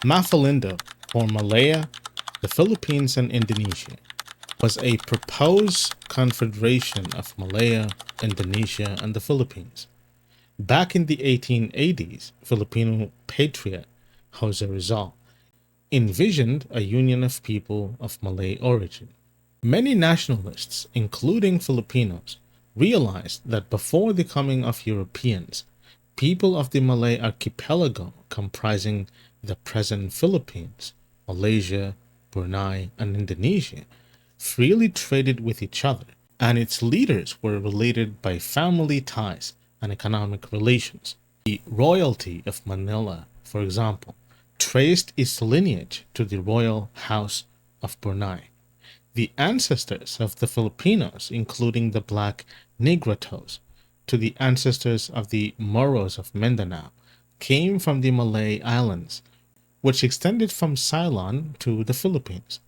Maphilindo, or Malaya, the Philippines and Indonesia, was a proposed confederation of Malaya, Indonesia, and the Philippines. Back in the 1880s, Filipino patriot Jose Rizal envisioned a union of people of Malay origin. Many nationalists, including Filipinos, realized that before the coming of Europeans, people of the Malay archipelago comprising the present Philippines, Malaysia, Brunei, and Indonesia freely traded with each other, and its leaders were related by family ties and economic relations. The royalty of Manila, for example, traced its lineage to the royal house of Brunei. The ancestors of the Filipinos, including the black Negratos, to the ancestors of the Moros of Mindanao, came from the Malay Islands, which extended from Ceylon to the Philippines.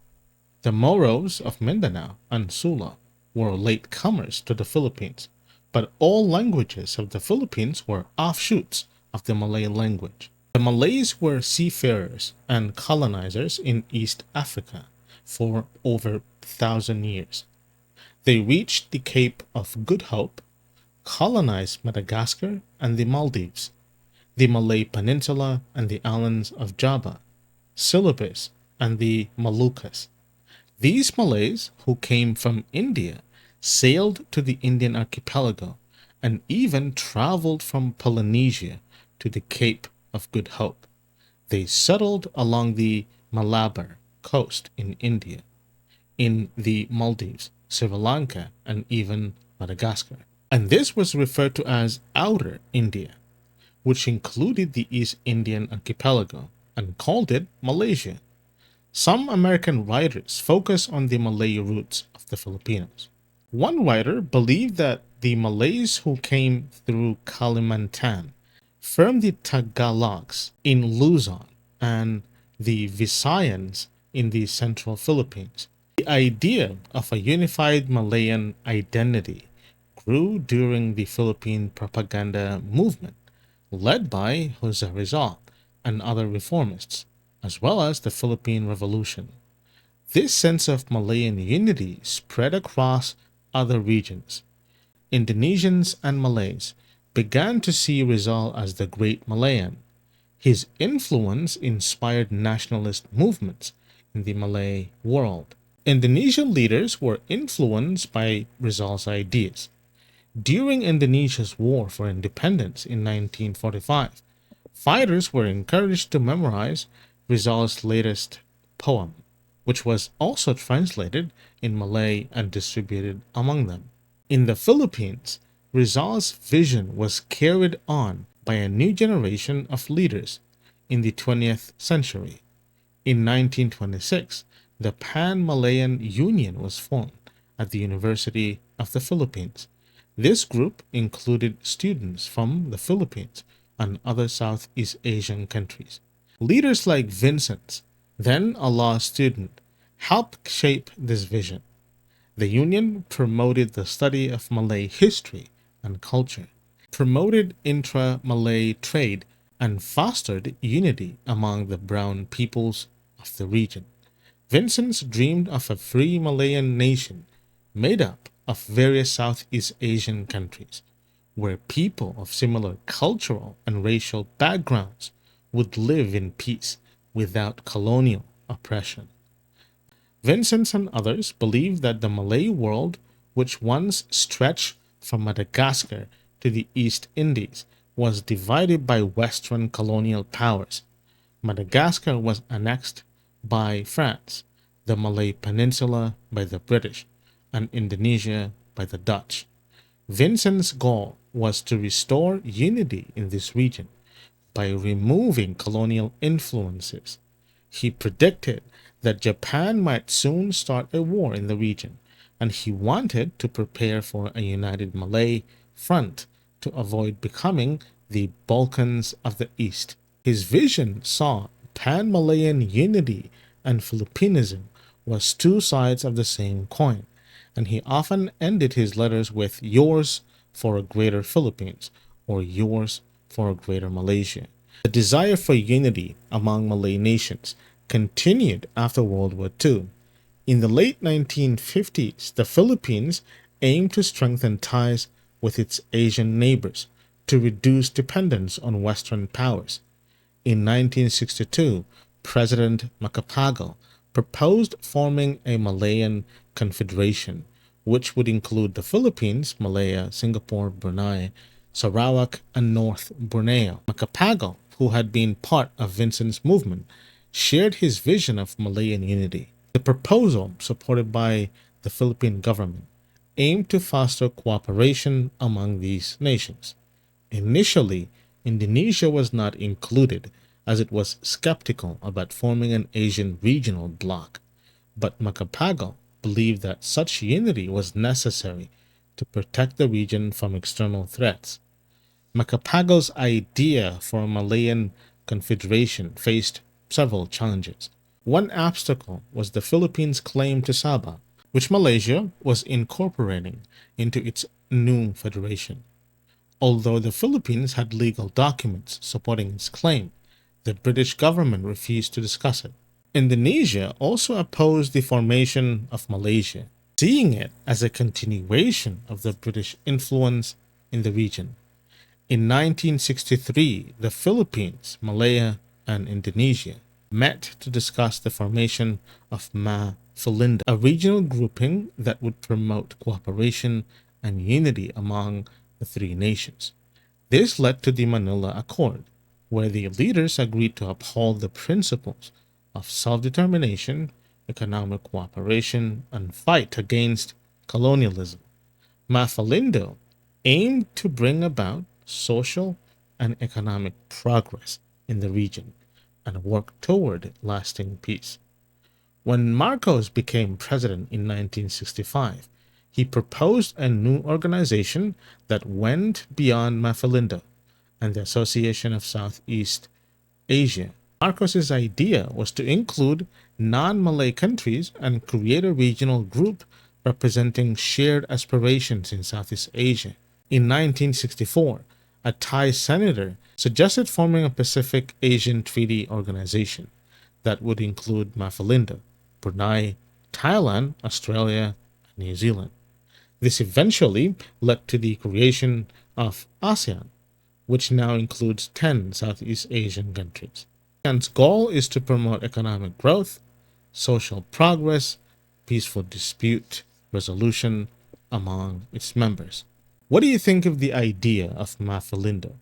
The Moros of Mindanao and Sula were late comers to the Philippines, but all languages of the Philippines were offshoots of the Malay language. The Malays were seafarers and colonizers in East Africa for over 1,000 years. They reached the Cape of Good Hope, colonized Madagascar and the Maldives, the Malay Peninsula and the islands of Java, Celebes, and the Moluccas. These Malays, who came from India, sailed to the Indian archipelago and even traveled from Polynesia to the Cape of Good Hope. They settled along the Malabar coast in India, in the Maldives, Sri Lanka, and even Madagascar. And this was referred to as Outer India, which included the East Indian archipelago, and called it Malaysia. Some American writers focus on the Malay roots of the Filipinos. One writer believed that the Malays who came through Kalimantan formed the Tagalogs in Luzon and the Visayans in the central Philippines. The idea of a unified Malayan identity grew during the Philippine propaganda movement, led by Jose Rizal and other reformists, as well as the Philippine Revolution. This sense of Malayan unity spread across other regions. Indonesians and Malays began to see Rizal as the Great Malayan. His influence inspired nationalist movements in the Malay world. Indonesian leaders were influenced by Rizal's ideas. During Indonesia's war for independence in 1945, fighters were encouraged to memorize Rizal's latest poem, which was also translated in Malay and distributed among them. In the Philippines, Rizal's vision was carried on by a new generation of leaders in the 20th century. In 1926, the Pan-Malayan Union was formed at the University of the Philippines. This group included students from the Philippines and other Southeast Asian countries. Leaders like Vincent, then a law student, helped shape this vision. The union promoted the study of Malay history and culture, promoted intra-Malay trade, and fostered unity among the brown peoples of the region. Vincent dreamed of a free Malayan nation made up of various Southeast Asian countries, where people of similar cultural and racial backgrounds would live in peace without colonial oppression. Vincent and others believed that the Malay world, which once stretched from Madagascar to the East Indies, was divided by Western colonial powers. Madagascar was annexed by France, the Malay Peninsula by the British, and Indonesia by the Dutch. Vincent's goal was to restore unity in this region by removing colonial influences. He predicted that Japan might soon start a war in the region, and he wanted to prepare for a united Malay front to avoid becoming the Balkans of the East. His vision saw Pan-Malayan unity and Filipinism was two sides of the same coin, and he often ended his letters with "yours for a greater Philippines" or "yours for a greater Malaysia." The desire for unity among Malay nations continued after World War II. In the late 1950s, the Philippines aimed to strengthen ties with its Asian neighbors to reduce dependence on Western powers. In 1962, President Macapagal proposed forming a Malayan confederation, which would include the Philippines, Malaya, Singapore, Brunei, Sarawak, and North Borneo. Macapagal, who had been part of Vincent's movement, shared his vision of Malayan unity. The proposal, supported by the Philippine government, aimed to foster cooperation among these nations. Initially, Indonesia was not included as it was skeptical about forming an Asian regional bloc, but Macapagal believed that such unity was necessary to protect the region from external threats. Macapagal's idea for a Malayan confederation faced several challenges. One obstacle was the Philippines' claim to Sabah, which Malaysia was incorporating into its new federation. Although the Philippines had legal documents supporting its claim, the British government refused to discuss it. Indonesia also opposed the formation of Malaysia, seeing it as a continuation of the British influence in the region. In 1963, the Philippines, Malaya, and Indonesia met to discuss the formation of Maphilindo, a regional grouping that would promote cooperation and unity among the three nations. This led to the Manila Accord, where the leaders agreed to uphold the principles of self-determination, economic cooperation, and fight against colonialism. Maphilindo aimed to bring about social and economic progress in the region and work toward lasting peace. When Marcos became president in 1965, he proposed a new organization that went beyond Maphilindo and the Association of Southeast Asia. Marcos's idea was to include non-Malay countries and create a regional group representing shared aspirations in Southeast Asia. In 1964, a Thai senator suggested forming a Pacific Asian Treaty Organization that would include Maphilindo, Brunei, Thailand, Australia, and New Zealand. This eventually led to the creation of ASEAN, which now includes 10 Southeast Asian countries. ASEAN's goal is to promote economic growth, social progress, peaceful dispute resolution among its members. What do you think of the idea of Maphilindo?